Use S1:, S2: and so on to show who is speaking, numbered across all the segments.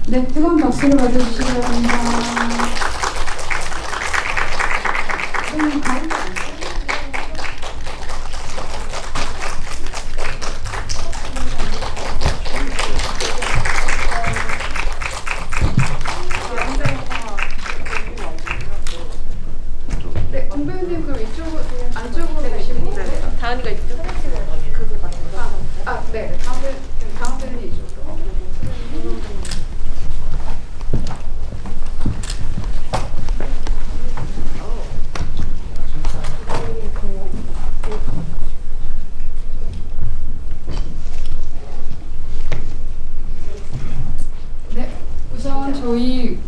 S1: 네, 뜨거운 박수를 받아주시기 바랍니다. 네, 공배우님 그럼 이쪽으로 안쪽으로 오시고
S2: 다은이가 이쪽.
S1: 네, 다음 배우님 이쪽으로. 네, 우선 저희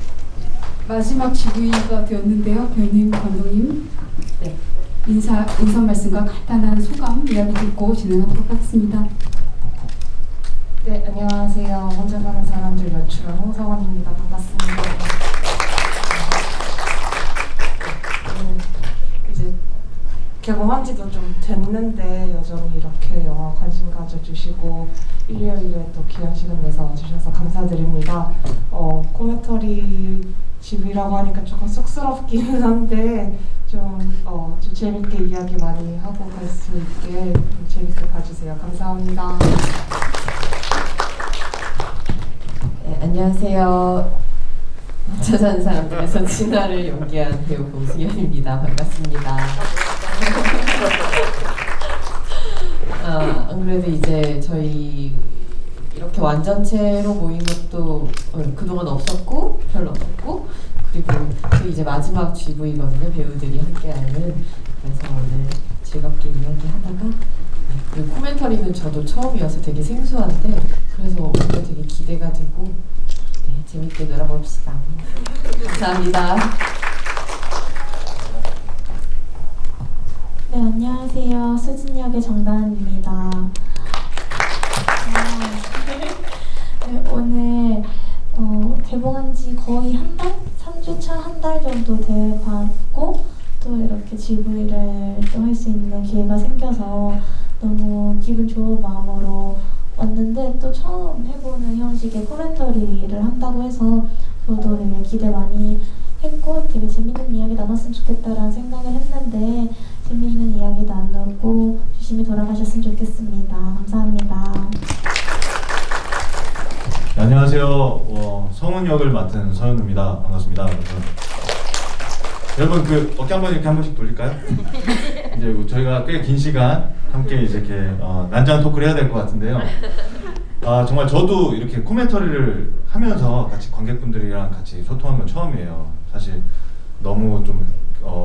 S1: 마지막 GV가 되었는데요. 배우님, 감독님, 네, 인사 말씀과 간단한 소감 이야기 듣고 진행하도록 하겠습니다.
S3: 네, 안녕하세요. 혼자 사는 사람들 연출한 홍서원입니다. 반갑습니다. 이제 개봉한 지도 좀 됐는데 여전히 이렇게 영화 관심 가져주시고 일요일에 또 귀한 시간 내서 와주셔서 감사드립니다. 코멘터리 집이라고 하니까 조금 쑥스럽기는 한데 좀 재밌게 이야기 많이 하고 갈 수 있게 좀 재밌게 봐주세요. 감사합니다.
S2: 네, 안녕하세요. 혼자 사는 사람들에서 진아를 연기한 배우 봉승현입니다. 반갑습니다. 안 그래도 이제 저희 이렇게 완전체로 모인 것도 그동안 없었고 별로 없었고, 그리고 또 이제 마지막 GV거든요. 배우들이 함께하는. 그래서 오늘 즐겁게 이야기하다가, 그리고 코멘터리는 저도 처음이어서 되게 생소한데 그래서 오늘 되게 기대가 되고, 네, 재밌게 놀아봅시다. 감사합니다.
S4: 네, 안녕하세요. 수진 역의 정다은입니다. 네, 오늘 개봉한 지 거의 한 달? 3주차 한 달 정도 돼봤고 또 이렇게 GV를 또 할 수 있는 기회가 생겨서 너무 기분 좋은 마음으로 왔는데, 또 처음 해보는 형식의 코멘터리를 한다고 해서 저도 되게 기대 많이 했고 되게 재밌는 이야기 나눴으면 좋겠다라는 생각을 했는데 재밌는 이야기 나누고 조심히 돌아가셨으면 좋겠습니다. 감사합니다.
S5: 네, 안녕하세요. 성훈 역을 맡은 서현우입니다. 반갑습니다, 여러분. 그 어깨 한번 이렇게 한 번씩 돌릴까요? 이제 저희가 꽤 긴 시간 함께 이제 이렇게 난장한 토크를 해야 될 것 같은데요. 정말 저도 이렇게 코멘터리를 하면서 같이 관객분들이랑 같이 소통한 건 처음이에요. 사실 너무 좀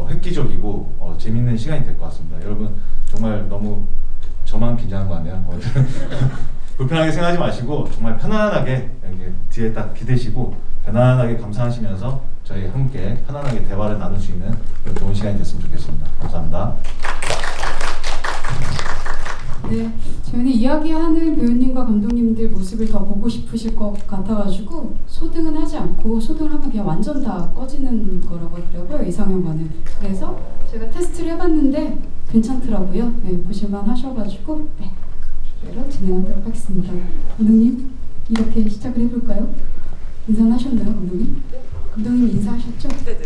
S5: 획기적이고 재밌는 시간이 될 것 같습니다. 여러분 정말 너무 저만 긴장한 거 아니에요? 불편하게 생각하지 마시고 정말 편안하게 이렇게 뒤에 딱 기대시고 편안하게 감상하시면서 저희 함께 편안하게 대화를 나눌 수 있는 그런 좋은 시간이 됐으면 좋겠습니다. 감사합니다.
S1: 네, 저희는 이야기하는 배우님과 감독님들 모습을 더 보고 싶으실 것 같아가지고 소등은 하지 않고, 소등을 하면 그냥 완전 다 꺼지는 거라고 하더라고요, 이상형과는. 그래서 제가 테스트를 해봤는데 괜찮더라고요. 네, 보실만 하셔가지고 네, 그대로 진행하도록 하겠습니다. 감독님, 이렇게 시작을 해볼까요? 인사는 하셨나요, 감독님? 감독님 인사하셨죠?
S2: 네네.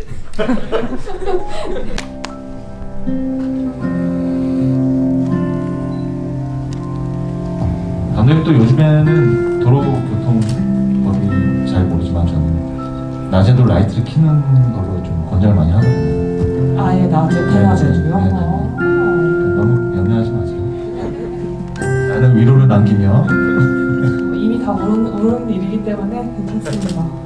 S5: 감독님 또 요즘에는 도로교통법이 잘 모르지만 저는 낮에도 라이트를 켜는 걸로 좀 권장을 많이 하거든요.
S3: 아예 낮에 대낮에도요?
S5: 네. 너무 염려하지 마세요. 나는 위로를 남기며
S3: 이미 다 모르는 일이기 때문에 괜찮습니다.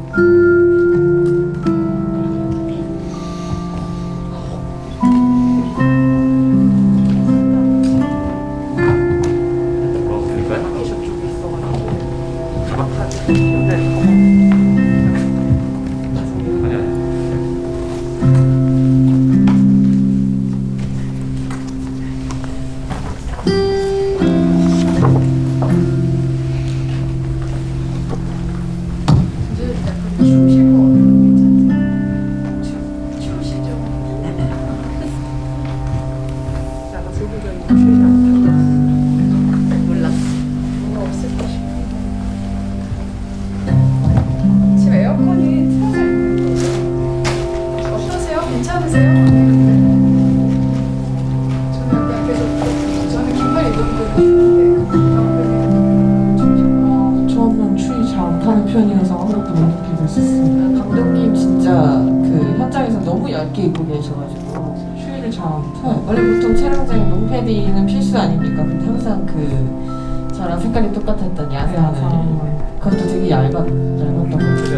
S3: 표현이 돼서 아무것도 못 느끼고 있었어요.
S2: 감독님 진짜 그 현장에서 너무 얇게 입고 계셔가지고
S3: 추위를 잘 안 타요.
S2: 네, 원래 보통 촬영장에 롱패딩은 필수 아닙니까? 근데 항상 그 저랑 색깔이 똑같았던 야상을 그것도 되게 얇았던 거죠.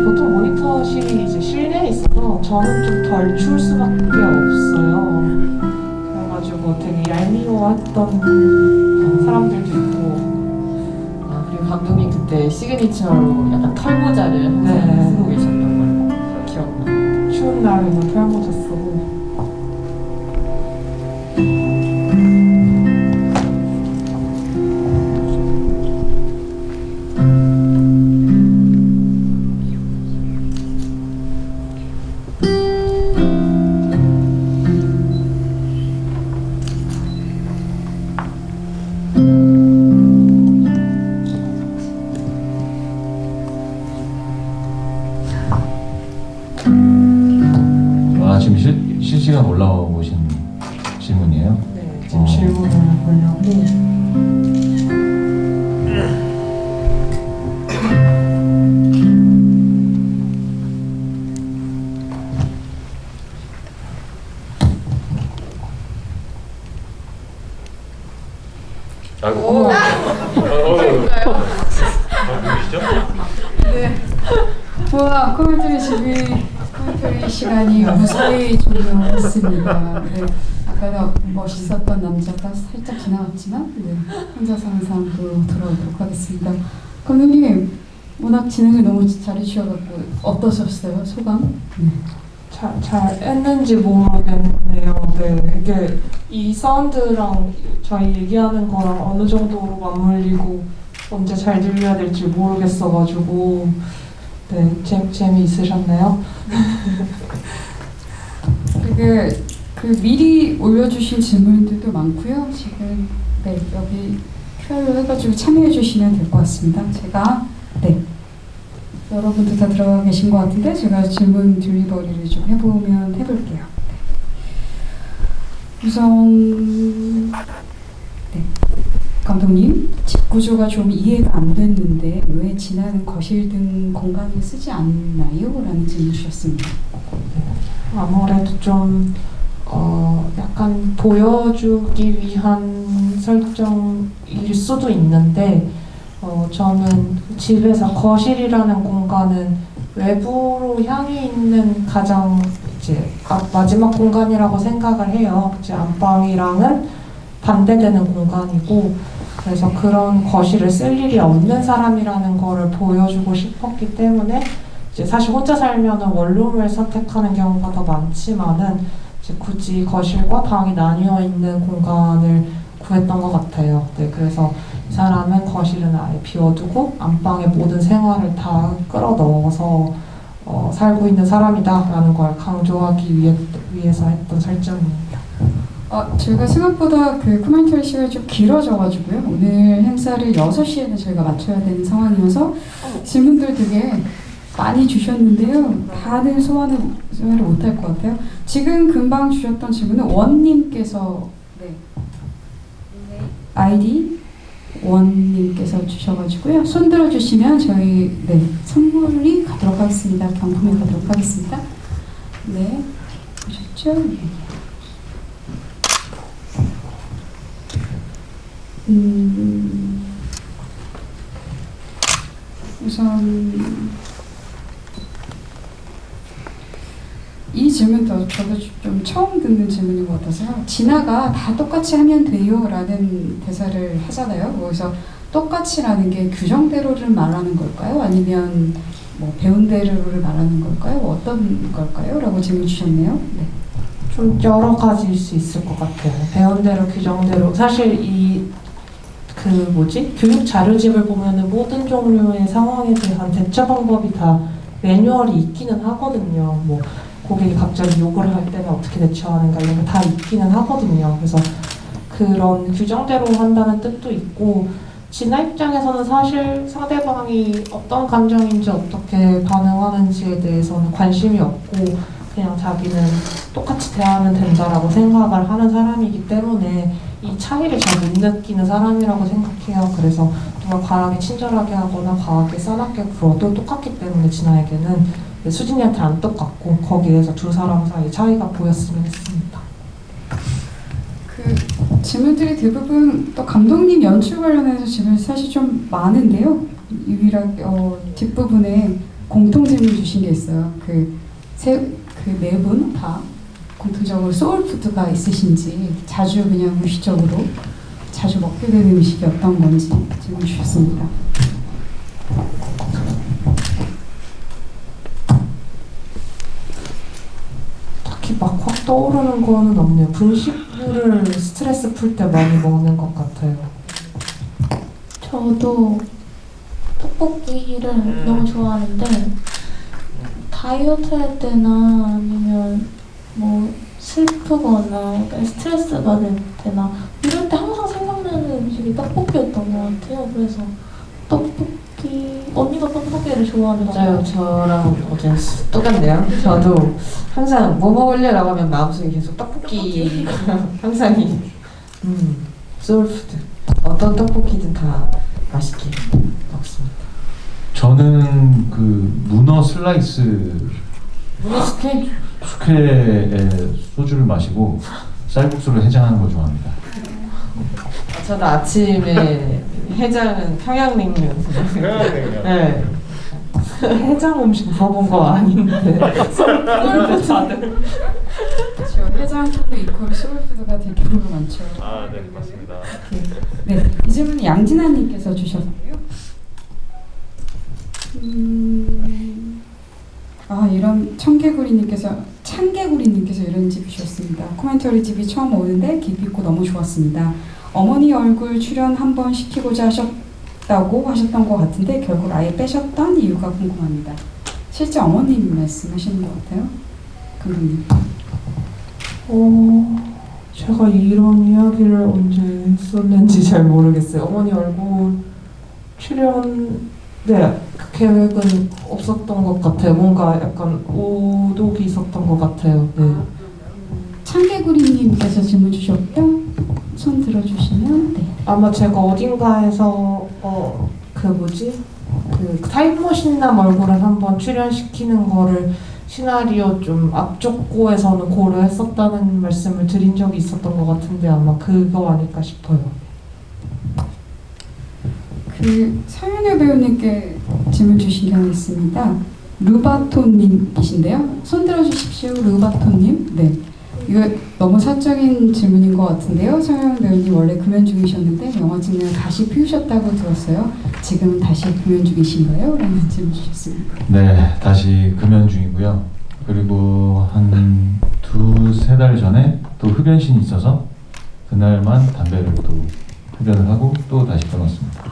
S3: 보통 모니터실이 이제 실내에 있어서 저는 좀 덜 추울 수밖에 없어요. 그래가지고 되게 얄미워했던 사람들도 있고.
S2: 아, 그리고 감독님 그때 시그니처로 약간 털모자를 항상
S3: 네.
S2: 쓰고 계셨던 걸 기억나요.
S3: 추운 날에는 털모자 쓰고.
S5: 지금 실시간 올라오신 질문이에요?
S3: 네, 지금 질문을 보려고.
S5: 아이고. 누구시죠?
S1: 네. 우와, 코멘터리 시간이 무사히 종료했습니다. 네. 아까도 멋있었던 남자가 살짝 지나갔지만, 네. 혼자서 항상 돌아오도록 하겠습니다. 감독님, 워낙 진행을 너무 잘해주셔갖고 어떠셨어요? 소감? 네.
S3: 잘 했는지 모르겠네요. 네, 이게 이 사운드랑 저희 얘기하는 거랑 어느 정도로 맞물리고 언제 잘 들려야 될지 모르겠어가지고 네, 재미있으셨나요?
S1: 그 미리 올려주신 질문들도 많고요. 지금 네, 여기 QR로 해가지고 참여해주시면 될 것 같습니다. 제가 네. 여러분들 다 들어가 계신 것 같은데 제가 질문 딜리버리를 좀 해볼게요. 네. 우선 네. 감독님, 집 구조가 좀 이해가 안 됐는데 왜 진화는 거실 등 공간을 쓰지 않나요? 라는 질문 주셨습니다.
S3: 아무래도 좀 약간 보여주기 위한 설정일 수도 있는데 저는 집에서 거실이라는 공간은 외부로 향해 있는 가장 이제 마지막 공간이라고 생각을 해요. 이제 안방이랑은 반대되는 공간이고 그래서 그런 거실을 쓸 일이 없는 사람이라는 거를 보여주고 싶었기 때문에 이제 사실 혼자 살면은 원룸을 선택하는 경우가 더 많지만은 이제 굳이 거실과 방이 나뉘어 있는 공간을 구했던 것 같아요. 네, 그래서 이 사람은 거실은 아예 비워두고 안방의 모든 생활을 다 끌어넣어서 살고 있는 사람이다라는 걸 강조하기 위해서 했던 설정입니다.
S1: 저희가 생각보다 그 코멘터리 시간이 좀 길어져가지고요. 오늘 행사를 6시에는 저희가 마쳐야 되는 상황이어서 질문들 되게 많이 주셨는데요. 다들 소화를 못할 것 같아요. 지금 금방 주셨던 질문은 원님께서 네. 아이디 원님께서 주셔가지고요. 손 들어주시면 저희 네, 선물이 가도록 하겠습니다. 경품이 가도록 하겠습니다. 네, 보셨죠? 우선 이 질문도 저도 좀 처음 듣는 질문인 것 같아서요. 진아가 다 똑같이 하면 돼요 라는 대사를 하잖아요. 그래서 똑같이라는 게 규정대로를 말하는 걸까요? 아니면 뭐 배운 대로를 말하는 걸까요? 어떤 걸까요? 라고 질문 주셨네요. 네.
S3: 좀 여러 가지일 수 있을 것 같아요. 배운 대로 규정대로 사실 교육 자료집을 보면은 모든 종류의 상황에 대한 대처 방법이 다 매뉴얼이 있기는 하거든요. 뭐 고객이 갑자기 욕을 할 때는 어떻게 대처하는가 이런 게 다 있기는 하거든요. 그래서 그런 규정대로 한다는 뜻도 있고 진아 입장에서는 사실 상대방이 어떤 감정인지 어떻게 반응하는지에 대해서는 관심이 없고 그냥 자기는 똑같이 대하면 된다라고 생각을 하는 사람이기 때문에 이 차이를 잘 못 느끼는 사람이라고 생각해요. 그래서 누가 과하게 친절하게 하거나 과하게 싸납게 굴어도 똑같기 때문에 진아에게는 수진이한테 안 똑같고 거기에서 두 사람 사이 차이가 보였으면 했습니다.
S1: 그 질문들이 대부분 또 감독님 연출 관련해서 질문이 사실 좀 많은데요. 유일하게 뒷부분에 공통 질문 주신 게 있어요. 그 네 분 다 공통적으로 소울푸드가 있으신지, 자주 그냥 무의식적으로 자주 먹게 되는 음식이 어떤 건지 질문 주셨습니다.
S3: 딱히 막 확 떠오르는 거는 없네요. 분식류를 스트레스 풀 때 많이 먹는 것 같아요.
S4: 저도 떡볶이를 너무 좋아하는데 다이어트 할 때나 아니면 뭐 슬프거나 스트레스 받을 때나 이럴 때 항상 생각나는 음식이 떡볶이였던 것 같아요. 그래서 떡볶이, 언니가 떡볶이를 좋아하는 것
S2: 맞아요.
S4: 같아요.
S2: 저랑 어제 똑같네요. 저도 항상 뭐 먹을래라고 하면 마음속에 계속 떡볶이 항상이 소울푸드. 어떤 떡볶이든 다 맛있게 먹습니다.
S5: 저는 그 문어 슬라이스
S2: 문어 스케?
S5: 숙회에 소주를 마시고 쌀국수를 해장하는 걸 좋아합니다.
S2: 저도 아침에 해장은 평양냉면. 네.
S3: 해장 음식 물어본 거 아닌데. 소울푸드 다들.
S1: 그렇죠. 해장푸드 이퀄 소울푸드가 되게 경우가 많죠.
S5: 아, 네, 맞습니다.
S1: 네, 이 질문은 양진아님께서 주셨고요. 이런 창개구리님께서 이런 집 주셨습니다. 코멘터리 집이 처음 오는데 깊이 있고 너무 좋았습니다. 어머니 얼굴 출연 한번 시키고자 하셨다고 하셨던 것 같은데 결국 아예 빼셨던 이유가 궁금합니다. 실제 어머님 말씀하시는 것 같아요, 감독님.
S3: 제가 이런 이야기를 언제 했었는지 잘 모르겠어요. 어머니 얼굴 출연, 네, 그 계획은 없었던 것 같아요. 뭔가 약간 오독이 있었던 것 같아요. 네.
S1: 창개구리님께서 질문 주셨고요. 손 들어주시면 네.
S3: 아마 제가 어딘가에서 그 타임머신남 얼굴을 한번 출연시키는 거를 시나리오 좀 앞쪽고에서는 고려했었다는 말씀을 드린 적이 있었던 것 같은데 아마 그거 아닐까 싶어요.
S1: 그 서윤혜 배우님께 질문 주신 게 하나 있습니다. 루바토님이신데요. 손 들어주십시오, 루바토님. 네, 이거 너무 사적인 질문인 것 같은데요. 서윤혜 배우님 원래 금연 중이셨는데 영화 찍느라 다시 피우셨다고 들었어요. 지금은 다시 금연 중이신가요? 라는 질문 주셨습니다.
S5: 네, 다시 금연 중이고요. 그리고 한 2-3달 전에 또 흡연신이 있어서 그날만 담배를 또 흡연을 하고 또 다시 끊었습니다.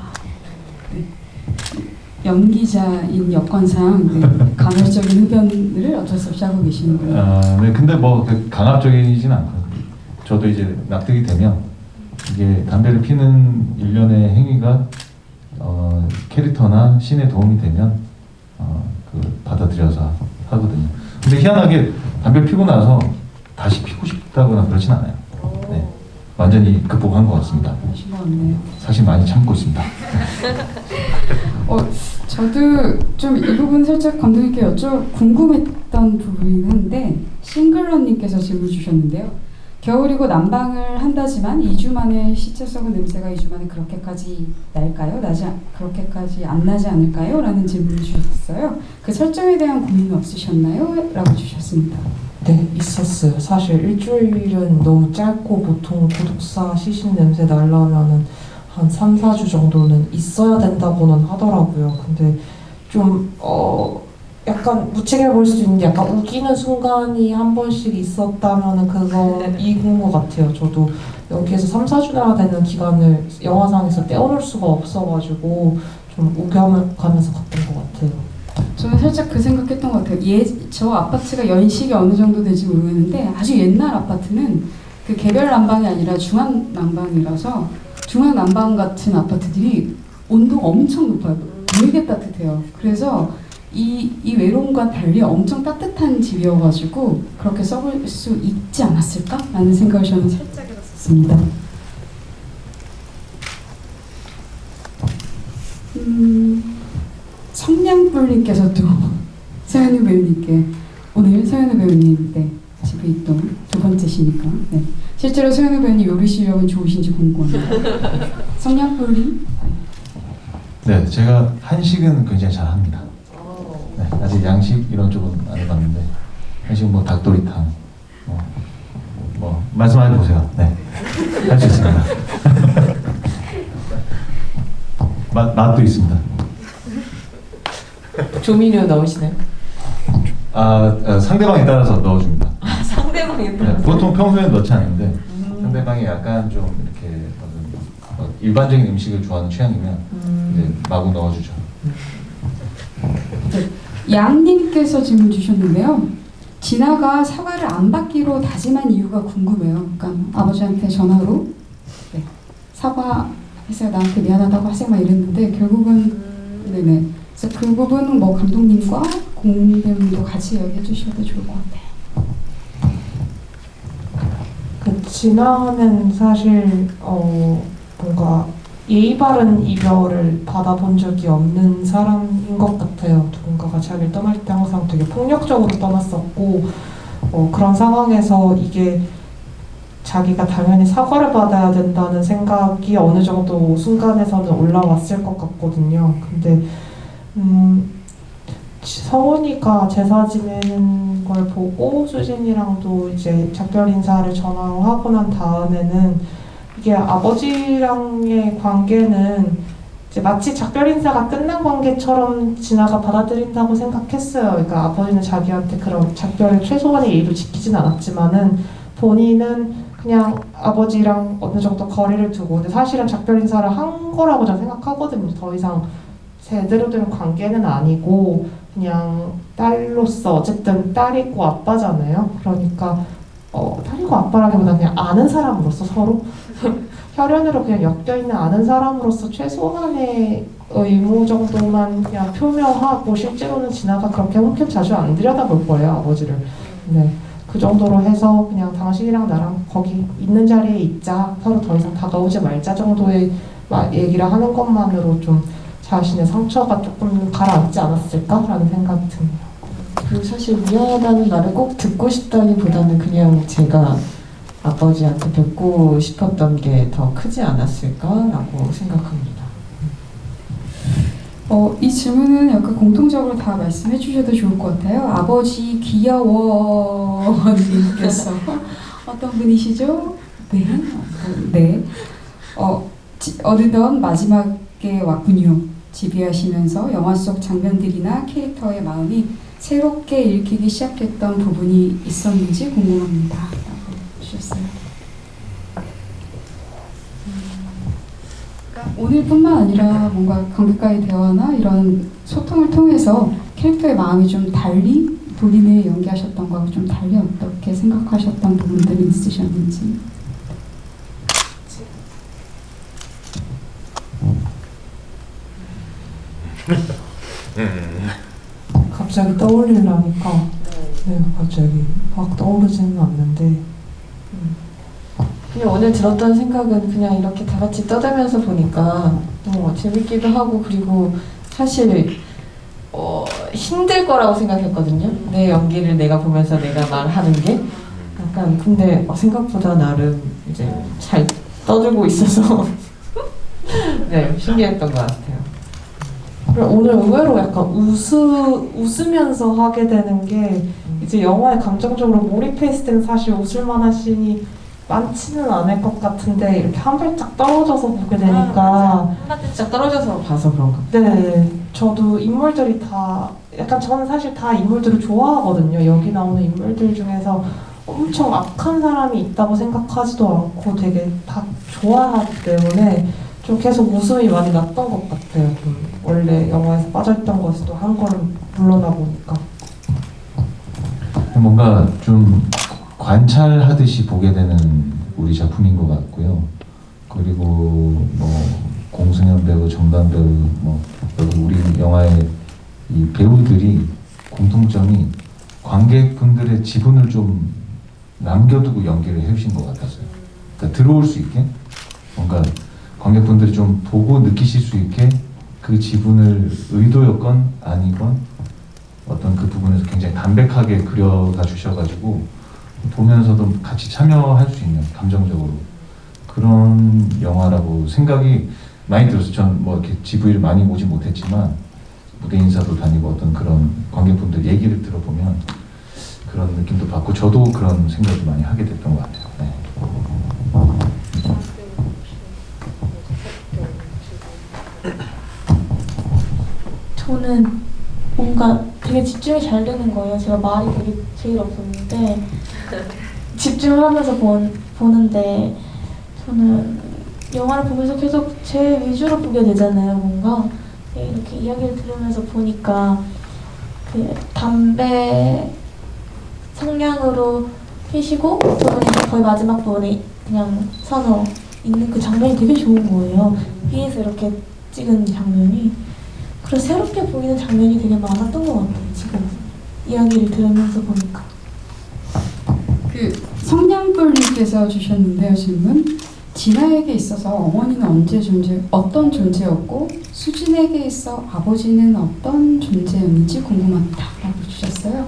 S1: 연기자인 여건상 간헐적인 흡연을 어쩔 수 없이 하고 계시는군요.
S5: 네, 근데 뭐 강압적이진 않거든요. 저도 이제 납득이 되면 이게 담배를 피는 일련의 행위가 캐릭터나 씬에 도움이 되면 받아들여서 하거든요. 근데 희한하게 담배를 피고 나서 다시 피고 싶다거나 그러진 않아요. 네, 완전히 극복한 것 같습니다.
S1: 하신 것 같네요.
S5: 사실 많이 참고 있습니다.
S1: 저도 좀 이 부분 살짝 감독님께 궁금했던 부분이긴 한데 싱글러님께서 질문 주셨는데요. 겨울이고 난방을 한다지만 2주 만에 시체 썩은 냄새가 2주 만에 그렇게까지 날까요? 그렇게까지 안 나지 않을까요? 라는 질문을 주셨어요. 그 설정에 대한 고민은 없으셨나요? 라고 주셨습니다.
S3: 네, 있었어요. 사실 일주일은 너무 짧고 보통 고독사 시신 냄새 날려면은 한 3-4주 정도는 있어야 된다고는 하더라고요. 근데 좀 약간 무책임해 보일 수도 있는데 약간 우기는 순간이 한 번씩 있었다면은 그거 이긴 것 같아요. 저도 여기에서 3-4주나 되는 기간을 영화상에서 떼어놓을 수가 없어가지고 좀 우겨가면서 갔던 것 같아요.
S1: 저는 살짝 그 생각했던 것 같아요. 저 아파트가 연식이 어느 정도 될지 모르겠는데 아주 옛날 아파트는 그 개별 난방이 아니라 중앙 난방이라서 중앙 난방 같은 아파트들이 온도가 엄청 높아요. 되게 따뜻해요. 그래서 이 외로움과 달리 엄청 따뜻한 집이어가지고 그렇게 썩을 수 있지 않았을까라는 생각을 저는 살짝 해봤었습니다. 성냥불님께서도 서현우 배우님께 오늘 서현우 배우님 집이 또 두 번째시니까 네. 실제로 서현우 배우님 요리 실력은 좋으신지 궁금합니다. 성냥불님?
S5: 네, 제가 한식은 굉장히 잘합니다. 네, 아직 양식 이런 쪽은 안 해봤는데 한식은 뭐 닭도리탕 뭐 말씀해 보세요. 네, 할 수 있습니다. 맛도 있습니다.
S2: 조미료 넣으시나요?
S5: 상대방에 따라서 넣어줍니다.
S2: 상대방에
S5: 네, 보통 평소에 넣지 않는데 상대방이 약간 좀 이렇게 일반적인 음식을 좋아하는 취향이면 이제 마구 넣어주죠.
S1: 양님께서 질문 주셨는데요. 진아가 사과를 안 받기로 다짐한 이유가 궁금해요. 그러니까 아버지한테 전화로 네, 사과해서 나한테 미안하다고 하세요 막 이랬는데 결국은 네네. 그래서 그 부분은 뭐 감독님과 공배우님도 같이 이야기해 주셔도 좋을 것 같아요.
S3: 진아는 사실 뭔가 예의 바른 이별을 받아본 적이 없는 사람인 것 같아요. 누군가가 자기를 떠날 때 항상 되게 폭력적으로 떠났었고 그런 상황에서 이게 자기가 당연히 사과를 받아야 된다는 생각이 어느 정도 순간에서는 올라왔을 것 같거든요. 근데 서원이가 제사 지내는 걸 보고 수진이랑도 이제 작별 인사를 전화로 하고 난 다음에는 이게 아버지랑의 관계는 이제 마치 작별 인사가 끝난 관계처럼 진아가 받아들인다고 생각했어요. 그러니까 아버지는 자기한테 그런 작별의 최소한의 예의도 지키진 않았지만은 본인은 그냥 아버지랑 어느 정도 거리를 두고 근데 사실은 작별 인사를 한 거라고 저는 생각하거든요. 더 이상 제대로 된 관계는 아니고 그냥 딸로서 어쨌든 딸이고 아빠잖아요. 그러니까 딸이고 아빠라기보다 그냥 아는 사람으로서 서로 혈연으로 그냥 엮여있는 아는 사람으로서 최소한의 의무 정도만 그냥 표명하고 실제로는 진아가 그렇게 흔쾌히 자주 안 들여다볼 거예요, 아버지를. 네, 그 정도로 해서 그냥 당신이랑 나랑 거기 있는 자리에 있자, 서로 더 이상 다가오지 말자 정도의 얘기를 하는 것만으로 좀 자신의 상처가 조금 가라앉지 않았을까라는 생각이 드네요.
S2: 그리고 사실 미안하다는 말을 꼭 듣고 싶다기보다는 그냥 제가 아버지한테 뵙고 싶었던 게 더 크지 않았을까라고 생각합니다.
S1: 이 질문은 약간 공통적으로 다 말씀해 주셔도 좋을 것 같아요. 아버지 귀여워님께서 어떤 분이시죠? 네. 네. 어느덧 마지막에 왔군요. 지비하시면서 영화 속 장면들이나 캐릭터의 마음이 새롭게 읽히기 시작했던 부분이 있었는지 궁금합니다. 라고 주셨어요. 그러니까 오늘뿐만 아니라 뭔가 관객과의 대화나 이런 소통을 통해서 캐릭터의 마음이 좀 달리 본인을 연기하셨던 거하고 좀 달리 어떻게 생각하셨던 부분들이 있으셨는지.
S3: 갑자기 떠올리려니까 네, 갑자기 막 떠오르지는 않는데
S2: 그냥 오늘 들었던 생각은 그냥 이렇게 다 같이 떠들면서 보니까 재밌기도 하고 그리고 사실 힘들 거라고 생각했거든요. 내 연기를 내가 보면서 내가 말하는 게 약간 근데 생각보다 나름 이제 잘 떠들고 있어서 네 신기했던 것 같아요.
S3: 오늘 의외로 약간 웃으면서 하게 되는 게 이제 영화에 감정적으로 몰입했을 때는 사실 웃을 만한 씬이 많지는 않을 것 같은데 이렇게 한 발짝 떨어져서 보게 되니까
S2: 한 발짝 떨어져서 봐서 그런가?
S3: 네, 저도 인물들이 다 약간 저는 사실 다 인물들을 좋아하거든요. 여기 나오는 인물들 중에서 엄청 악한 사람이 있다고 생각하지도 않고 되게 다 좋아하기 때문에 좀 계속 웃음이 많이 났던 것 같아요. 원래 영화에서 빠져있던 것에도 한 걸음 물러나 보니까.
S5: 뭔가 좀 관찰하듯이 보게 되는 우리 작품인 것 같고요. 그리고 뭐 공승현 배우, 정단 배우, 뭐 여기 우리 영화의 이 배우들이 공통점이 관객분들의 지분을 좀 남겨두고 연기를 해주신 것 같았어요. 그러니까 들어올 수 있게 뭔가 관객분들이 좀 보고 느끼실 수 있게 그 지분을 의도였건 아니건 어떤 그 부분에서 굉장히 담백하게 그려가 주셔가지고 보면서도 같이 참여할 수 있는 감정적으로 그런 영화라고 생각이 많이 들었어요. 전 뭐 이렇게 GV를 많이 보지 못했지만 무대 인사도 다니고 어떤 그런 관객분들 얘기를 들어보면 그런 느낌도 받고 저도 그런 생각을 많이 하게 됐던 것 같아요. 네.
S4: 저는 뭔가 되게 집중이 잘 되는 거예요. 제가 말이 되게 제일 없었는데 집중을 하면서 보는데 저는 영화를 보면서 계속 제 위주로 보게 되잖아요. 뭔가 이렇게 이야기를 들으면서 보니까 그 담배 성냥으로 피시고 저는 거의 마지막 부분에 그냥 서서 있는 그 장면이 되게 좋은 거예요. 위에서 이렇게 찍은 장면이. 그래서 새롭게 보이는 장면이 되게 많았던 것 같아요. 지금 이야기를 들으면서 보니까.
S1: 그 성냥불님께서 주셨는데요, 질문. 진아에게 있어서 어머니는 어떤 존재였고 수진에게 있어 아버지는 어떤 존재였는지 궁금하다라고 주셨어요.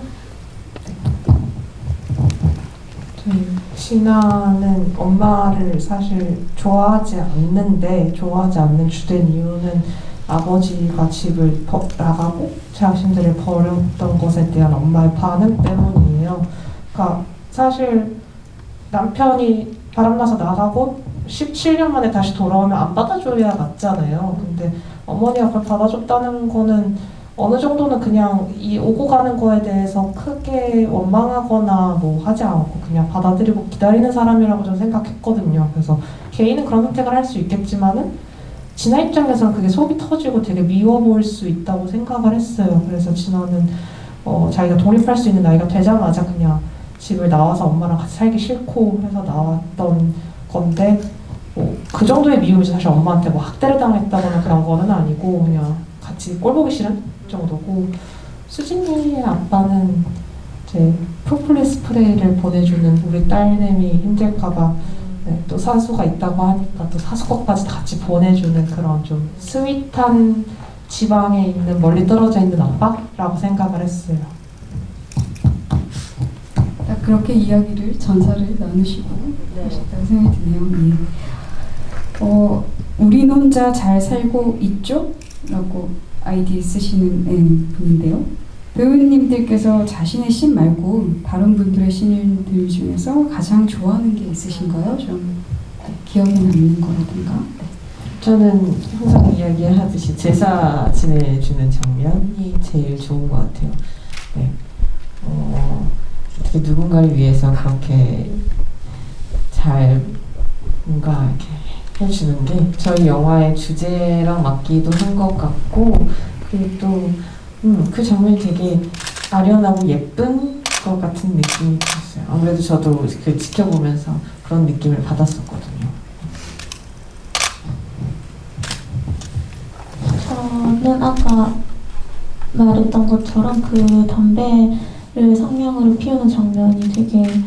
S3: 진아는 엄마를 사실 좋아하지 않는 주된 이유는 아버지가 집을 나가고 자신들을 버렸던 것에 대한 엄마의 반응 때문이에요. 그러니까 사실 남편이 바람나서 나가고 17년 만에 다시 돌아오면 안 받아줘야 맞잖아요. 근데 어머니가 그걸 받아줬다는 거는 어느 정도는 그냥 이 오고 가는 거에 대해서 크게 원망하거나 뭐 하지 않고 그냥 받아들이고 기다리는 사람이라고 저는 생각했거든요. 그래서 개인은 그런 선택을 할 수 있겠지만은 진아 입장에서는 그게 속이 터지고 되게 미워 보일 수 있다고 생각을 했어요. 그래서 진아는 자기가 독립할 수 있는 나이가 되자마자 그냥 집을 나와서 엄마랑 같이 살기 싫고 해서 나왔던 건데 그 정도의 미움이지 사실 엄마한테 뭐 학대를 당했다거나 그런 거는 아니고 그냥 같이 꼴 보기 싫은 정도고 수진이의 아빠는 이제 프로폴리스 스프레이를 보내주는 우리 딸내미 힘들까봐 네, 또 사수가 있다고 하니까 또 사수것까지 같이 보내주는 그런 좀 스윗한 지방에 있는 멀리 떨어져 있는 아빠라고 생각을 했어요.
S1: 딱 그렇게 이야기를 전사를 나누시고 하셨다고 생각이 드네요. 예. 우린 혼자 잘 살고 있죠? 라고 아이디 쓰시는 분인데요. 배우님들께서 자신의 씬 말고 다른 분들의 씬들 중에서 가장 좋아하는 게 있으신가요? 좀 기억에 남는 거라든가. 네.
S2: 저는 항상 이야기하듯이 제사 지내주는 장면이 제일 좋은 것 같아요. 네. 어떻게 누군가를 위해서 그렇게 잘 뭔가 이렇게 해주는 게 저희 영화의 주제랑 맞기도 한 것 같고 그리고 또 그 장면이 되게 아련하고 예쁜 것 같은 느낌이 들었어요. 아무래도 저도 그 지켜보면서 그런 느낌을 받았었거든요.
S4: 저는 아까 말했던 것처럼 그 담배를 성냥으로 피우는 장면이 되게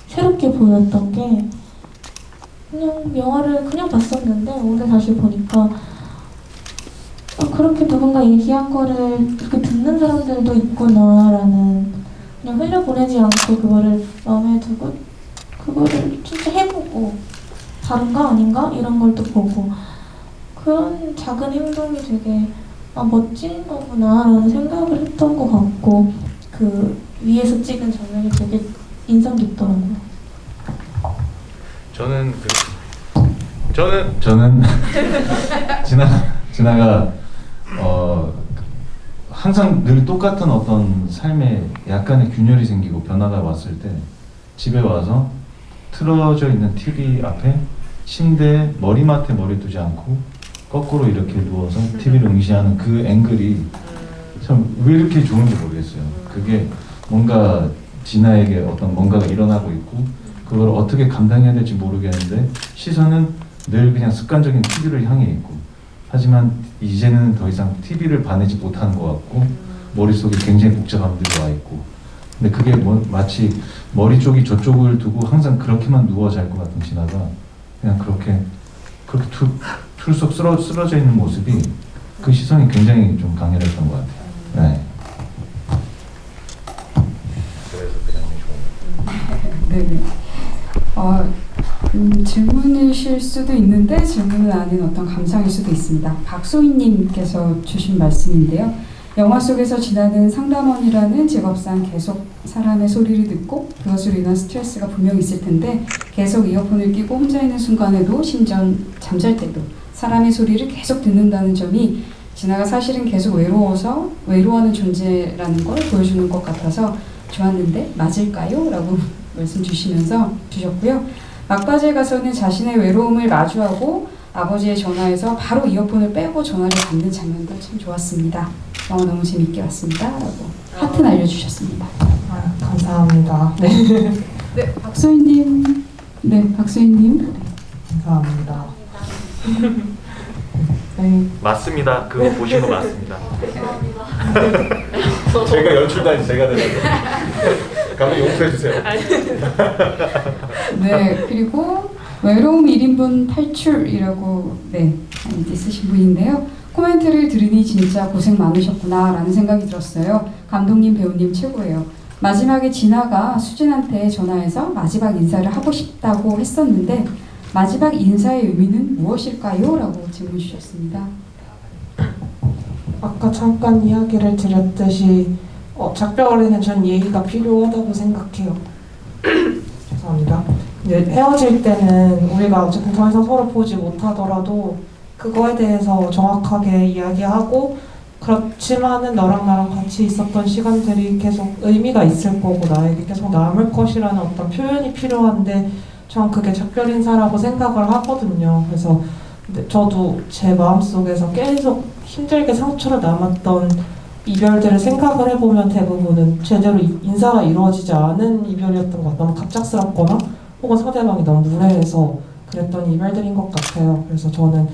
S4: 새롭게 보였던 게 그냥 영화를 그냥 봤었는데 오늘 다시 보니까 그렇게 누군가 얘기한 거를 이렇게 듣는 사람들도 있구나라는 그냥 흘려보내지 않고 그거를 마음에 두고 그거를 진짜 해보고 다른가 아닌가 이런 걸 또 보고 그런 작은 행동이 되게 멋진 거구나라는 생각을 했던 것 같고 그 위에서 찍은 장면이 되게 인상 깊더라고요.
S5: 저는 진아가 항상 늘 똑같은 어떤 삶에 약간의 균열이 생기고 변화가 왔을 때 집에 와서 틀어져 있는 TV 앞에 침대에 머리맡에 머리 두지 않고 거꾸로 이렇게 누워서 TV를 응시하는 그 앵글이 참 왜 이렇게 좋은지 모르겠어요. 그게 뭔가 진아에게 어떤 뭔가가 일어나고 있고 그걸 어떻게 감당해야 될지 모르겠는데 시선은 늘 그냥 습관적인 TV를 향해 있고 하지만 이제는 더 이상 TV를 봐내지 못하는 것 같고 머릿속에 굉장히 복잡함들이 와 있고 근데 그게 마치 머리 쪽이 저쪽을 두고 항상 그렇게만 누워 잘 것 같은 진아가 그냥 그렇게 툴썩 쓰러져 있는 모습이 그 시선이 굉장히 좀 강렬했던 것 같아요. 네. 그래서 그냥 좋은.
S1: 네네. 질문이실 수도 있는데 질문은 아닌 어떤 감상일 수도 있습니다. 박소희님께서 주신 말씀인데요. 영화 속에서 지나는 상담원이라는 직업상 계속 사람의 소리를 듣고 그것으로 인한 스트레스가 분명히 있을 텐데 계속 이어폰을 끼고 혼자 있는 순간에도 심지어 잠잘 때도 사람의 소리를 계속 듣는다는 점이 진아가 사실은 계속 외로워하는 존재라는 걸 보여주는 것 같아서 좋았는데 맞을까요? 라고 말씀 주셨고요. 막바지에 가서는 자신의 외로움을 마주하고 아버지의 전화에서 바로 이어폰을 빼고 전화를 받는 장면도 참 좋았습니다. 영화 너무 재밌게 봤습니다. 라고 하트 날려주셨습니다.
S3: 감사합니다. 네.
S1: 네, 박소희님. 네, 박소희님.
S3: 감사합니다. 네.
S5: 맞습니다. 그거 보신 거 맞습니다. 제가 연출단이 제가 되는 감독 용서해 주세요.
S1: 네, 그리고 외로움 1인분 탈출이라고 이제 쓰신 분인데요. 코멘트를 들으니 진짜 고생 많으셨구나 라는 생각이 들었어요. 감독님, 배우님 최고예요. 마지막에 진아가 수진한테 전화해서 마지막 인사를 하고 싶다고 했었는데 마지막 인사의 의미는 무엇일까요? 라고 질문 주셨습니다.
S3: 아까 잠깐 이야기를 드렸듯이 작별에는 전 예의가 필요하다고 생각해요. 죄송합니다. 헤어질 때는 우리가 어쨌든 더 이상 서로 보지 못하더라도 그거에 대해서 정확하게 이야기하고 그렇지만은 너랑 나랑 같이 있었던 시간들이 계속 의미가 있을 거고 나에게 계속 남을 것이라는 어떤 표현이 필요한데 전 그게 작별 인사라고 생각을 하거든요. 그래서 저도 제 마음속에서 계속 힘들게 상처로 남았던 이별들을 생각을 해보면 대부분은 제대로 인사가 이루어지지 않은 이별이었던 것 같아요. 너무 갑작스럽거나 혹은 상대방이 너무 무례해서 그랬던 이별들인 것 같아요. 그래서 저는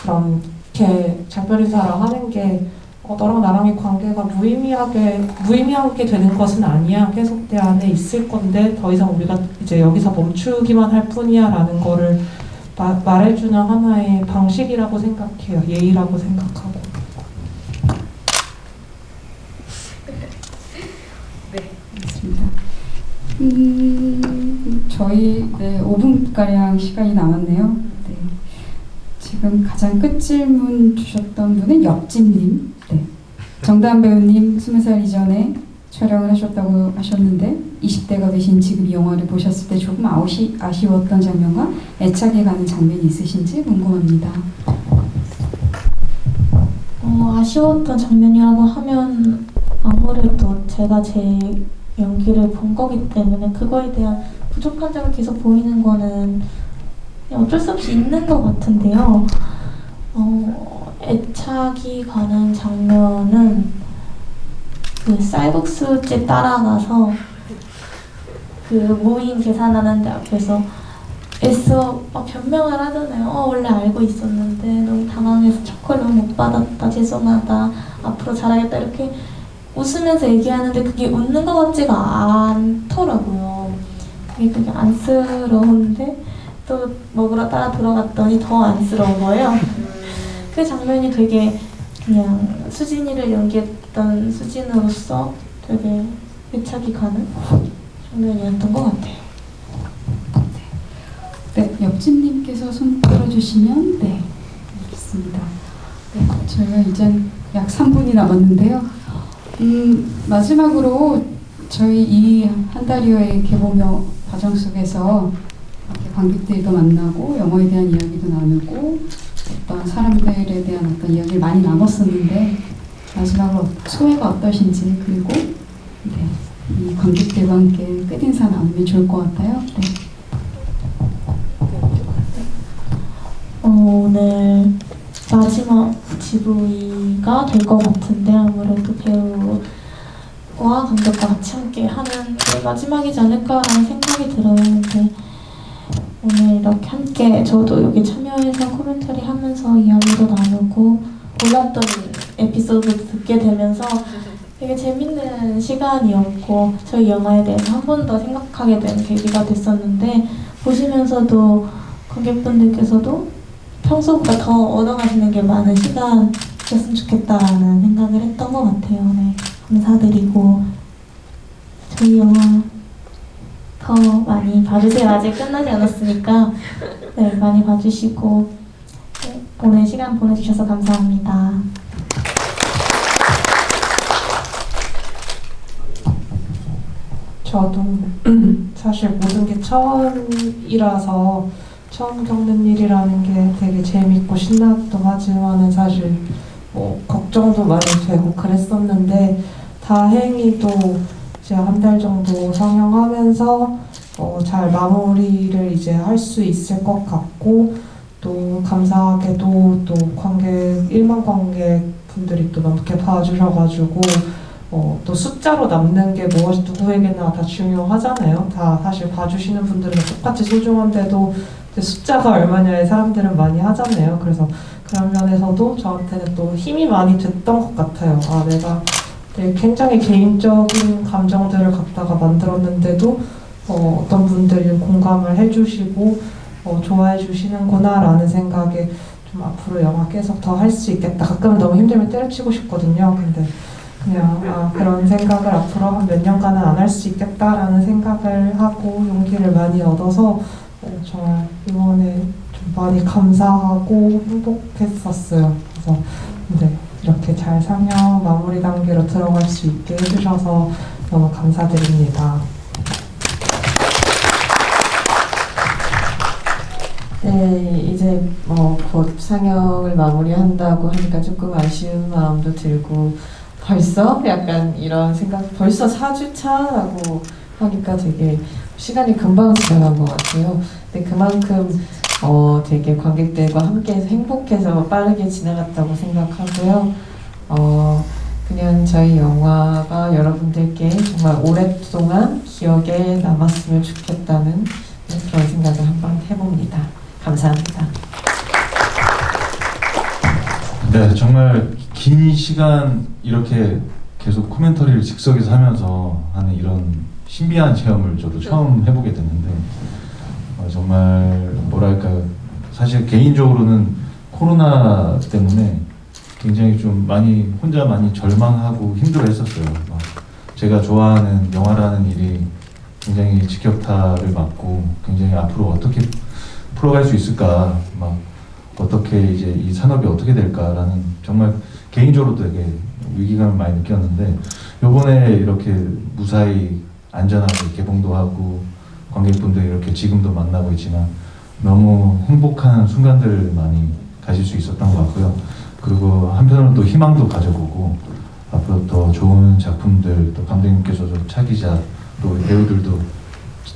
S3: 그렇게 작별 인사를 하는 게 너랑 나랑의 관계가 무의미하게 되는 것은 아니야. 계속 내 안에 있을 건데 더 이상 우리가 이제 여기서 멈추기만 할 뿐이야 라는 거를 말해주는 하나의 방식이라고 생각해요. 예의라고 생각하고.
S1: 네, 맞습니다. 저희 5분가량 시간이 남았네요. 네. 지금 가장 끝 질문 주셨던 분은 옆집님. 네. 정다은 배우님 20살 이전에 촬영을 하셨다고 하셨는데 20대가 되신 지금 이 영화를 보셨을 때 조금 아쉬웠던 장면과 애착이 가는 장면이 있으신지 궁금합니다.
S4: 아쉬웠던 장면이라고 하면 아무래도 제가 제 연기를 본 거기 때문에 그거에 대한 부족한 점을 계속 보이는 거는 어쩔 수 없이 있는 것 같은데요. 애착이 가는 장면은 그 쌀국수집 따라가서 그 모임 계산하는 데 앞에서 애써 변명을 하잖아요. 원래 알고 있었는데 너무 당황해서 초콜릿 못 받았다, 죄송하다, 앞으로 잘하겠다 이렇게 웃으면서 얘기하는데 그게 웃는 것 같지가 않더라고요. 그게 안쓰러운데 또 먹으러 따라 들어갔더니 더 안쓰러운 거예요. 그 장면이 되게 그냥 수진이를 연기했던 수진으로서 되게 애착이 가는 장면이었던 것 같아요.
S1: 네, 옆집님께서 손 들어주시면 네, 알겠습니다. 네, 저희가 이제 약 3분이 남았는데요. 마지막으로 저희 이 한 달여의 개봉 과정 속에서 이렇게 관객들도 만나고 영화에 대한 이야기도 나누고 어떤 사람들에 대한 어떤 이야기를 많이 나눴었는데 마지막으로 소회가 어떠신지 그리고 네, 이 관객들과 함께 끝인사 나누면 좋을 것 같아요. 네.
S4: 오늘 마지막 GV가 될 것 같은데 아무래도 배우와 감독과 같이 함께 하는 게 마지막이지 않을까라는 생각이 들어요. 근데 오늘 이렇게 함께 저도 여기 참여해서 코멘터리 하면서 이야기도 나누고 몰랐던 에피소드 듣게 되면서 되게 재밌는 시간이었고 저희 영화에 대해서 한 번 더 생각하게 된 계기가 됐었는데 보시면서도 관객분들께서도 평소보다 더 얻어가시는 게 많은 시간이었던 주셨으면 좋겠다라는 생각을 했던 것 같아요. 네, 감사드리고 저희 영화 더 많이 봐주세요. 아직 끝나지 않았으니까 네, 많이 봐주시고 네, 오늘 시간 보내주셔서 감사합니다.
S3: 저도 사실 모든 게 처음이라서 처음 겪는 일이라는 게 되게 재밌고 신나기도 하지만은 사실 뭐 걱정도 많이 되고 그랬었는데 다행히도 이제 한 달 정도 상영하면서 잘 마무리를 이제 할 수 있을 것 같고 또 감사하게도 또 1만 관객분들이 또 넘게 봐주셔가지고 또 숫자로 남는 게 무엇이 누구에게나 다 중요하잖아요. 다 사실 봐주시는 분들은 똑같이 소중한데도 숫자가 얼마냐에 사람들은 많이 하잖아요. 그래서 그런 면에서도 저한테는 또 힘이 많이 됐던 것 같아요. 아, 내가 굉장히 개인적인 감정들을 갖다가 만들었는데도 어떤 분들이 공감을 해주시고 좋아해 주시는구나 라는 생각에 좀 앞으로 영화 계속 더 할 수 있겠다. 가끔은 너무 힘들면 때려치고 싶거든요. 근데 그냥 그런 생각을 앞으로 한 몇 년간은 안 할 수 있겠다라는 생각을 하고 용기를 많이 얻어서 정말 이번에 좀 많이 감사하고 행복했었어요. 그래서 네, 이렇게 잘 상영 마무리 단계로 들어갈 수 있게 해주셔서 너무 감사드립니다.
S2: 네, 이제 곧 상영을 마무리한다고 하니까 조금 아쉬운 마음도 들고 벌써 약간 이런 생각, 벌써 4주차라고 하니까 되게 시간이 금방 지나간 것 같아요. 근데 그만큼 되게 관객들과 함께해서 행복해서 빠르게 지나갔다고 생각하고요. 그냥 저희 영화가 여러분들께 정말 오랫동안 기억에 남았으면 좋겠다는 그런 생각을 한번 해봅니다. 감사합니다.
S5: 네, 정말 긴 시간 이렇게 계속 코멘터리를 즉석에서 하면서 하는 이런 신비한 체험을 저도 처음 해보게 됐는데 정말 뭐랄까요, 사실 개인적으로는 코로나 때문에 굉장히 좀 혼자 많이 절망하고 힘들어했었어요. 제가 좋아하는 영화라는 일이 굉장히 직격탄을 맞고 굉장히 앞으로 어떻게 풀어갈 수 있을까, 어떻게 이제 이 산업이 어떻게 될까라는 정말 개인적으로 되게 위기감을 많이 느꼈는데 요번에 이렇게 무사히 안전하게 개봉도 하고 관객분들 이렇게 지금도 만나고 있지만 너무 행복한 순간들을 많이 가질 수 있었던 것 같고요. 그리고 한편으로는 또 희망도 가져보고 앞으로 더 좋은 작품들, 또 감독님께서도 차기작, 또 배우들도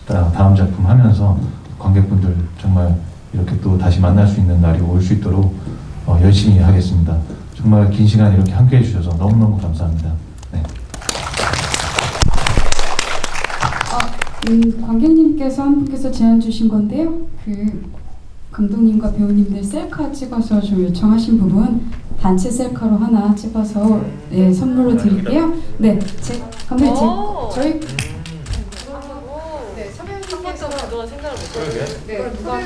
S5: 다음 작품 하면서 관객분들 정말 이렇게 또 다시 만날 수 있는 날이 올 수 있도록 열심히 하겠습니다. 정말 긴 시간 이렇게 함께 해주셔서 너무너무 감사합니다. 네.
S1: 관객님께서 한 분께서 제안 주신 건데요. 감독님과 배우님들 셀카 찍어서 좀 요청하신 부분 단체 셀카로 하나 찍어서 네, 선물로 드릴게요. 네, 감독님 저희 네, 서명님께서
S2: 그동안 생각을
S5: 그러게요.
S1: 네, 누가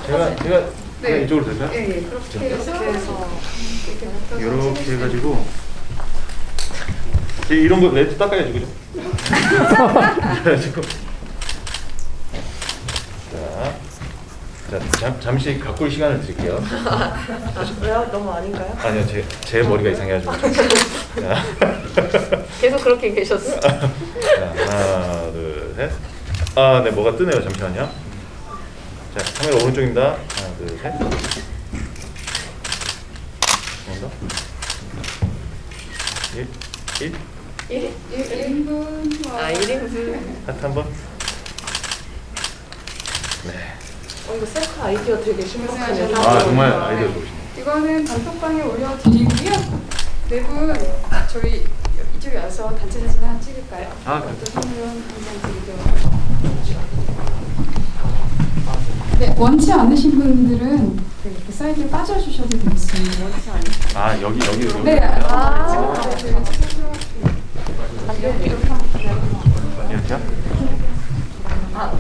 S5: 제가
S1: 네.
S5: 이쪽으로 될까요?
S1: 예, 그렇게 해서
S5: 이렇게 해가지고 이런 거 렌즈 닦아야지, 그죠? 그래가지고 자, 잠시 가꿀 시간을 드릴게요.
S2: 왜요? 너무 아닌가요?
S5: 아니요, 제 머리가 이상해가지고. 자.
S2: 계속 그렇게 계셨어.
S5: 자, 하나, 둘, 셋. 네, 뭐가 뜨네요. 잠시만요. 자, 카메라 오른쪽입니다. 하나, 둘, 셋. 뭔가?
S1: 1인분
S2: 1인분.
S5: 하트 한 번. 네.
S2: 이거 셀카 아이디어 되게 신박하네요.
S5: 정말 아이디어 좋으시네.
S1: 이거는 단톡방에 올려드리고요. 네 분 저희 이쪽에 와서 단체 사진 하나 찍을까요?
S5: 그래.
S1: 또 선물은 한장 드리도록. 네, 원치 않으신 분들은 이렇게 사이드에 빠져주셔도 되겠습니다.
S5: 여기로.
S1: 네,
S5: 이렇게요?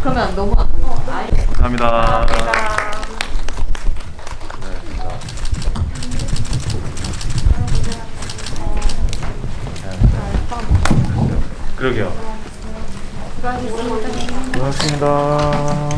S2: 그러면 너무
S5: 감사합니다. 네, 감사합니다. 그러게요. 수고하셨습니다.